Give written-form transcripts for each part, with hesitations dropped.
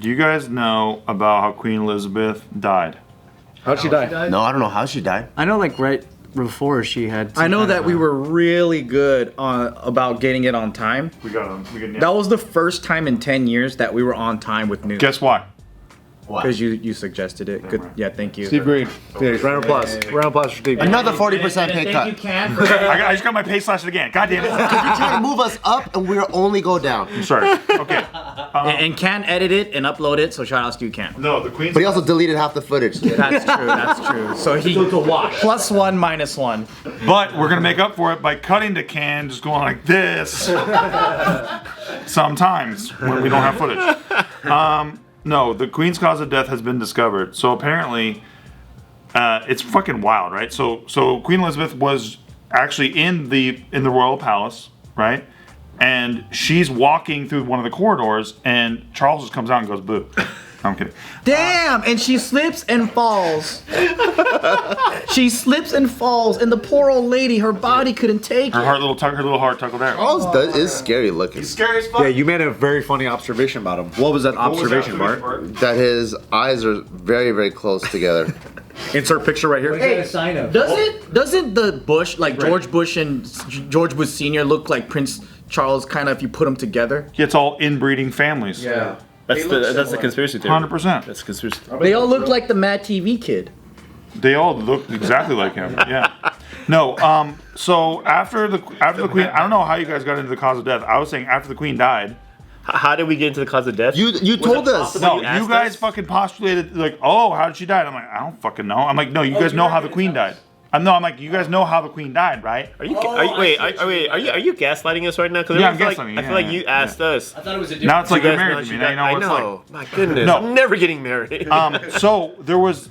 Do you guys know about how Queen Elizabeth died? How'd she die? No, I don't know how she died. I know, like, right before she had... I know that we were really good about getting it on time. We got them. That was the first time in 10 years that we were on time with news. Guess why? Because you suggested it. Good. Yeah, thank you. Steve Greene. Round of applause. Round of applause for Steve Greene. Another 40% pay cut. You can. I just got my pay slashed again. God damn it. You're trying to move us up, and we'll only go down. I'm sorry. Okay. And can edit it and upload it, so shout outs to you, can. No, the Queen's... But he also deleted half the footage. That's true, that's true. So he plus one, minus one. But we're gonna make up for it by cutting to Can, just going like this. Sometimes when we don't have footage. No, the Queen's cause of death has been discovered. So apparently, it's fucking wild, right? So Queen Elizabeth was actually in the royal palace, right? And she's walking through one of the corridors, and Charles just comes out and goes boo. No, I'm kidding. Damn, and she slips and falls. She slips and falls, and the poor old lady, her body couldn't take Her it. little heart tuckled there. Charles is scary looking. Scary as fuck. Yeah, you made a very funny observation about him. What was that observation, Bart? That his eyes are very, very close together. Insert picture right here. Hey, doesn't the Bush, like George Bush and George Bush Sr. look like Prince Charles, kind of, if you put them together? It's all inbreeding families. Yeah. That's the conspiracy theory. 100%. That's conspiracy theory. They all look like the Mad TV kid. They all look exactly like him. Yeah. No. So after the Queen, I don't know how you guys got into the cause of death. I was saying after the Queen died. How did we get into the cause of death? You told us. No, you guys fucking postulated like, oh, how did she die? And I'm like, I don't fucking know. I'm like, no, you guys know how the Queen died. I'm like, you guys know how the Queen died, right? Are you gaslighting us right now? Yeah, I'm gaslighting. I feel like you asked us. I thought it was a different... Now it's like You you're guys married to me. Now you know I what it's know. like. My goodness. No. I'm never getting married. So there was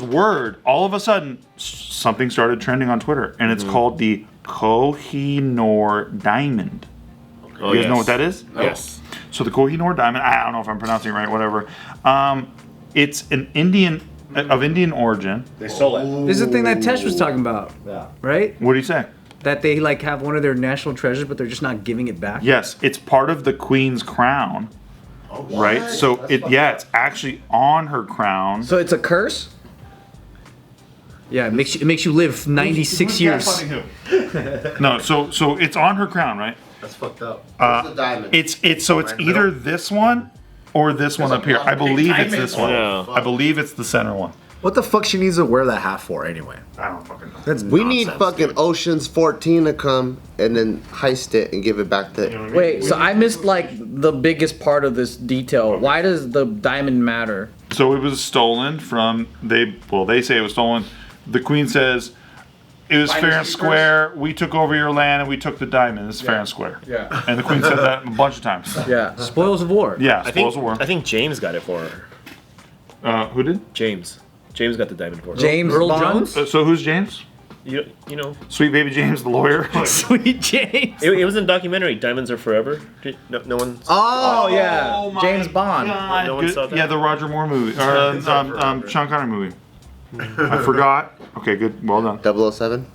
word. All of a sudden, something started trending on Twitter, and it's called the Koh-i-Noor diamond. You guys know what that is? Yes. So the Koh-i-Noor diamond. I don't know if I'm pronouncing it right. Whatever. It's an Indian origin. They stole it. This is the thing that Tesh was talking about, right? What do you say? That they like have one of their national treasures, but they're just not giving it back. Yes, it's part of the Queen's crown. Right. So it's actually on her crown. So it's a curse? Yeah, it makes you live 96 years. No, so it's on her crown, right? That's fucked up. What's the diamond? It's either this one or this one up here. I believe it's this one. Yeah. I believe it's the center one. What the fuck she needs to wear that hat for anyway? I don't fucking know. That's We need nonsense, fucking dude. Ocean's 14 to come and then heist it and give it back to. Wait, so I missed like the biggest part of this detail. Why does the diamond matter? So it was stolen from they say it was stolen. The Queen says it was fair and square. We took over your land and we took the diamond. It's fair and square. Yeah. And the Queen said that a bunch of times. Yeah. Spoils of war. Yeah, I spoils of war. think James got it for her. Who did? James got the diamond for her. James Earl Bond? Jones? So who's James? You know. Sweet baby James, the lawyer. Sweet James. It was in a documentary. Diamonds Are Forever. No one. Oh, yeah. James Bond. No one saw that? Yeah, the Roger Moore movie. Or Sean Connery movie. I forgot. Okay, good. Well done. 007?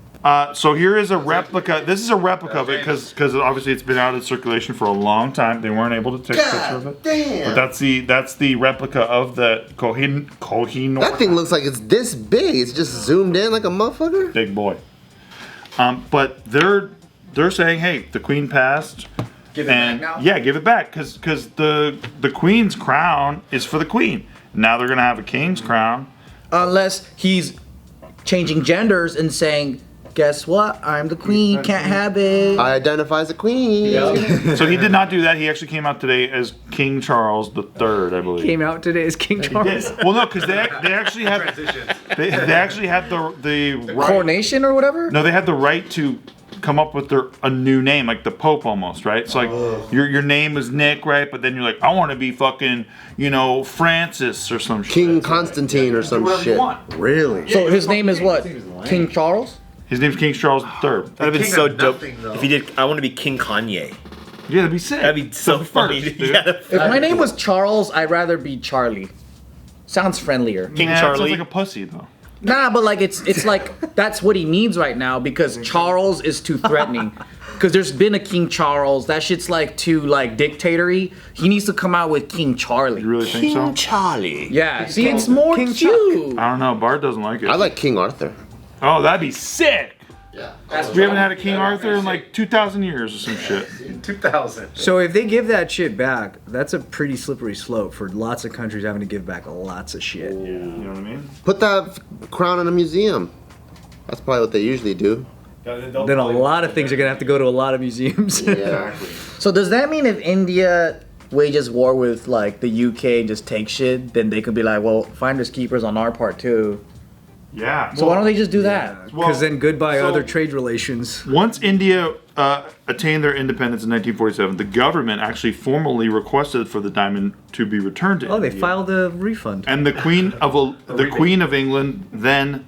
So here is a replica. This is a replica of it because obviously it's been out of circulation for a long time. They weren't able to take a picture of it. Damn. But that's the replica of the Koh-i-Noor. That thing looks like it's this big. It's just zoomed in like a motherfucker. Big boy. But they're saying, hey, the Queen passed. Give it back now? Yeah, give it back because the Queen's crown is for the Queen. Now they're gonna have a King's crown. Unless he's changing genders and saying, guess what? I'm the queen, can't have it. I identify as a queen. So he did not do that. He actually came out today as King Charles III, I believe. Came out today as King Charles. Well, no, because they actually had they actually had the right. Coronation or whatever? No, they had the right to come up with a new name, like the Pope almost, right? It's like your name is Nick, right? But then you're like, I want to be fucking, Francis or some shit. King Constantine or some Whatever you shit. want. Really? So his name is what? King Charles? His name's King Charles III. That'd have been King so of dope nothing, though. if he did. I want to be King Kanye. Yeah, that'd be sick. That'd be so funny. First, dude. Yeah, If my name was Charles, I'd rather be Charlie. Sounds friendlier. King Nah, it Charlie. sounds like a pussy though. Nah, but like it's like that's what he needs right now because Charles is too threatening. Because there's been a King Charles. That shit's like too like dictatory. He needs to come out with King Charlie. You really think so? Charlie. Yeah. See, it's more King cute. I don't know. Bart doesn't like it. I like King Arthur. Oh, that'd be sick. Yeah. We haven't had a King Arthur in like 2,000 years or some shit. 2000. So if they give that shit back, that's a pretty slippery slope for lots of countries having to give back lots of shit. You know what I mean? Put that crown in a museum. That's probably what they usually do. Then a lot of things are gonna have to go to a lot of museums. Yeah. So does that mean if India wages war with like the UK and just takes shit, then they could be like, well, finders keepers on our part too. Yeah. So why don't they just do that? Because then goodbye so- other trade relations. Once India attained their independence in 1947, the government actually formally requested for the diamond to be returned to Oh, they India. filed a refund. And the Queen of England, then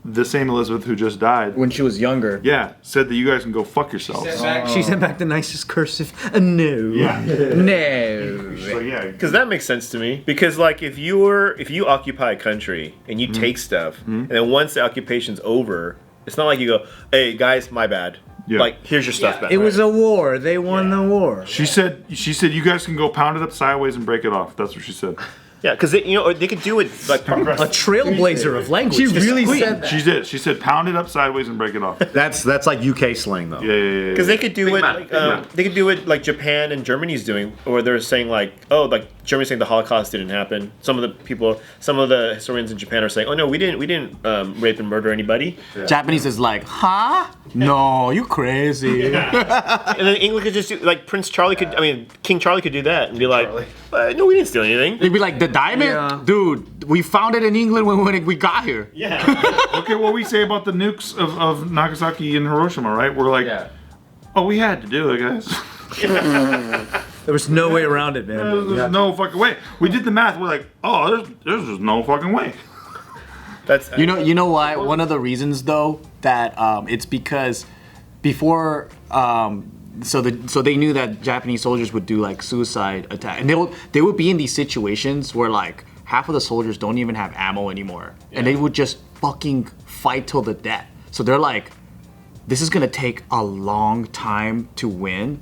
the same Elizabeth who just died, When she was younger. yeah, said that you guys can go fuck yourselves. She sent back the nicest cursive. No. Yeah. No. So yeah. Because that makes sense to me. Because like if you occupy a country and you take stuff, and then once the occupation's over, it's not like you go, "Hey guys, my bad. Yeah. Like here's your stuff back." It was a war. They won the war. She said you guys can go pound it up sideways and break it off. That's what she said. Yeah, because they could do it like A trailblazer of language. She This really queen. said that. She did. She said pound it up sideways and break it off. That's like UK slang though. Yeah. Because they could do it. man, Like, big man. they could do it like Japan and Germany's doing, or they're saying like, oh, like Germany's saying the Holocaust didn't happen. Some of the historians in Japan are saying, oh no, we didn't rape and murder anybody. Japanese is like, huh? No, you crazy. And then England could just do like King Charlie could do that and be like, no, we didn't steal anything. They'd be like, the diamond? Yeah. Dude, we found it in England when we got here. Yeah. Look at what we say about the nukes of Nagasaki and Hiroshima, right? We're like, oh, we had to do it, guys. There was no way around it, man. There's no fucking way. We did the math. We're like, oh, there's just no fucking way. That's You know why? One of the reasons though that it's because before so they knew that Japanese soldiers would do like suicide attack, and they would be in these situations where like half of the soldiers don't even have ammo anymore, and they would just fucking fight till the death. So they're like, this is gonna take a long time to win,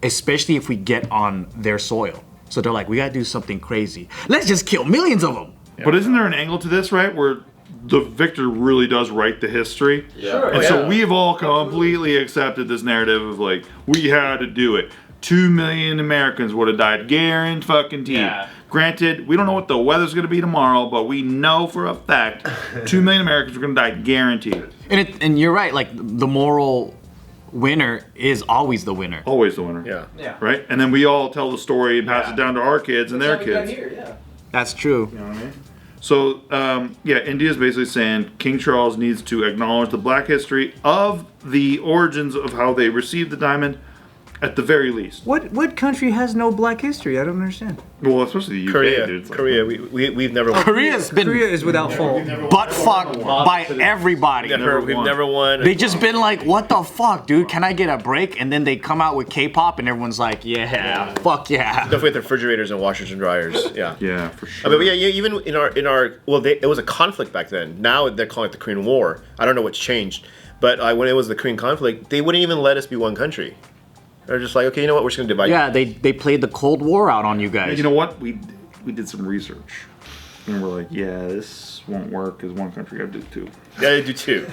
especially if we get on their soil. So they're like, we gotta do something crazy. Let's just kill millions of them. But isn't there an angle to this, right? Where the victor really does write the history. Yeah. And so we've all completely accepted this narrative of like, we had to do it. 2 million Americans would have died, guaranteed fucking team. Yeah. Granted, we don't know what the weather's gonna be tomorrow, but we know for a fact 2 million Americans are gonna die, guaranteed. And you're right, like the moral winner is always the winner. Always the winner. yeah. Right? And then we all tell the story and pass it down to our kids and their kids. That's true. You know what I mean? So, India's basically saying King Charles needs to acknowledge the black history of the origins of how they received the diamond, at the very least. What country has no black history? I don't understand. Well, especially the UK, Korea, dude. It's like- Korea. We've never won. Korea's been Korea is without fault. butt fucked by everybody. We've never won. They just been like, what the fuck, dude? Can I get a break? And then they come out with K-pop and everyone's like, yeah, fuck yeah. Definitely with their refrigerators and washers and dryers. Yeah. Yeah, for sure. I mean, yeah, even in our it was a conflict back then. Now they're calling it the Korean War. I don't know what's changed, but when it was the Korean conflict, they wouldn't even let us be one country. They're just like, okay, you know what? We're just gonna divide. Yeah, they played the Cold War out on you guys. You know what? We did some research, and we're like, yeah, this won't work because one country got to do it too. Yeah, they do too.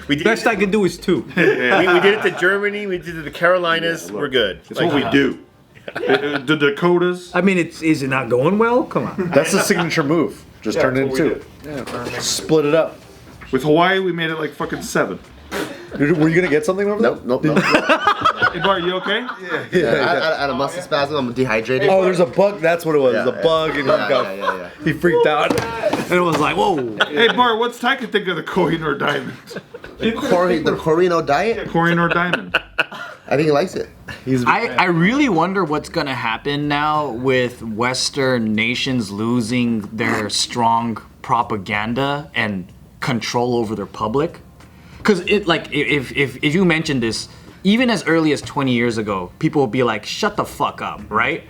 We did. Best I can do is two. We did it to Germany. We did it to the Carolinas. Yeah, look, we're good. It's what we do. The Dakotas. I mean, is it not going well? Come on. That's the signature move. Just turn it that's into what two. Split it up. With Hawaii, we made it like fucking 7. Dude, were you gonna get something over there? Nope. Hey, Bart, you okay? I had a muscle spasm. I'm dehydrated. Oh, there's a bug. That's what it was. Yeah, There's a bug, and Yeah. he freaked out. And it was like, whoa. Hey, Bart, what's Taika think of the Kohinoor diamond? The Corino diet. Kohinoor diamond. I think he likes it. I really wonder what's gonna happen now with Western nations losing their strong propaganda and control over their public. Because if you mentioned this, even as early as 20 years ago, people would be like, shut the fuck up, right?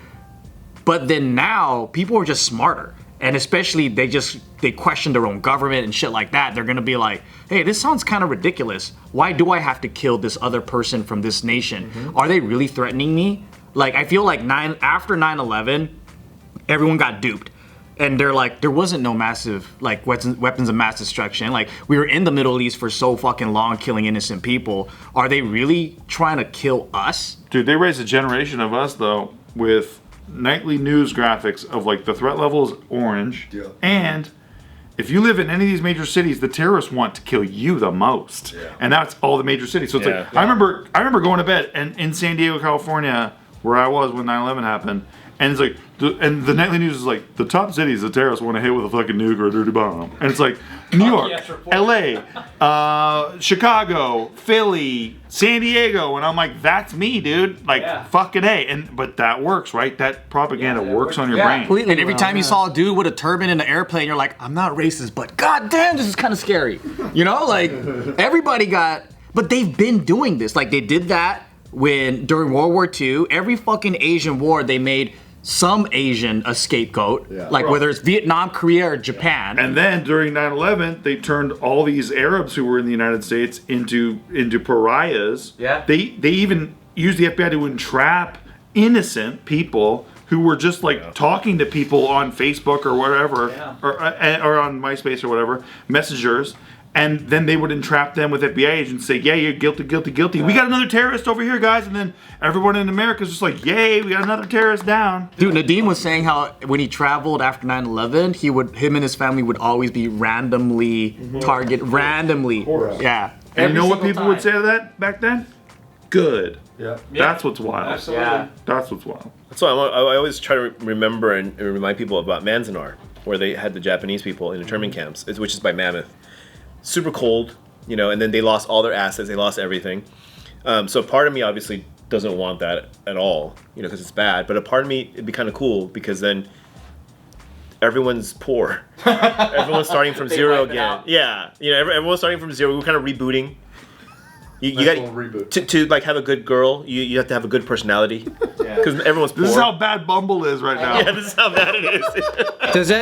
But then now, people are just smarter. and especially they question their own government and shit like that, they're gonna be like, hey, this sounds kind of ridiculous. Why do I have to kill this other person from this nation? Are they really threatening me? Like, I feel like after 9/11, everyone got duped. And they're like, there wasn't no massive, like, weapons of mass destruction. Like, we were in the Middle East for so fucking long killing innocent people. Are they really trying to kill us? Dude, they raised a generation of us, though, with nightly news graphics of, like, the threat level is orange. Yeah. And if you live in any of these major cities, the terrorists want to kill you the most. Yeah. And that's all the major cities. So it's like, yeah. I remember going to bed and in San Diego, California, where I was when 9/11 happened, and it's like, and the nightly news is like, the top cities the terrorists want to hit with a fucking nuke or a dirty bomb. And it's like, New York, LA, Chicago, Philly, San Diego. And I'm like, that's me, dude. Like, fucking A. But that works, right? That propaganda works on your brain. Completely. And every time you saw a dude with a turban in the airplane, you're like, I'm not racist, but goddamn, this is kind of scary. You know, like, everybody but they've been doing this. Like, they did that during World War II. Every fucking Asian war, they made some Asian a scapegoat, whether it's Vietnam, Korea, or Japan. And then during 9/11, they turned all these Arabs who were in the United States into pariahs. Yeah. They even used the FBI to entrap innocent people who were just like talking to people on Facebook or whatever, or on MySpace or whatever, messengers. And then they would entrap them with FBI agents, say, yeah, you're guilty, guilty, guilty. We got another terrorist over here, guys. And then everyone in America is just like, yay, we got another terrorist down. Dude, Nadeem was saying how when he traveled after 9/11, him and his family would always be randomly targeted, randomly. Yeah. And you know what people would say to that back then? Good. Yeah. That's what's wild. Absolutely. Yeah. That's what's wild. So I always try to remember and remind people about Manzanar, where they had the Japanese people in internment camps, which is by Mammoth. Super cold, you know, and then they lost all their assets, they lost everything. So part of me obviously doesn't want that at all, you know, because it's bad. But a part of me, it'd be kind of cool because then everyone's poor. Everyone's starting from zero again. Yeah, you know, everyone's starting from zero. We're kind of rebooting. You got to like have a good girl. You have to have a good personality because everyone's poor. This is how bad Bumble is right now. Yeah, this is how bad it is.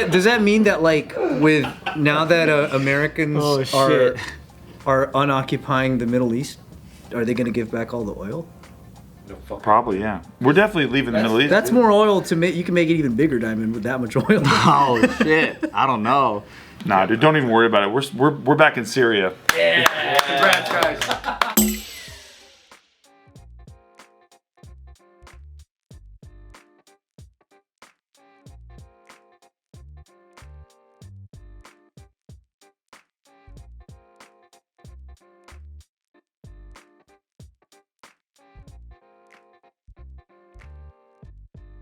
Does that mean that like with now that Americans are unoccupying the Middle East, are they going to give back all the oil? Probably, yeah. We're definitely leaving the Middle East. That's more oil to make. You can make it even bigger, Diamond, with that much oil. Oh shit! I don't know. Nah, dude, don't even worry about it. We're back in Syria. Yeah. Congrats, guys.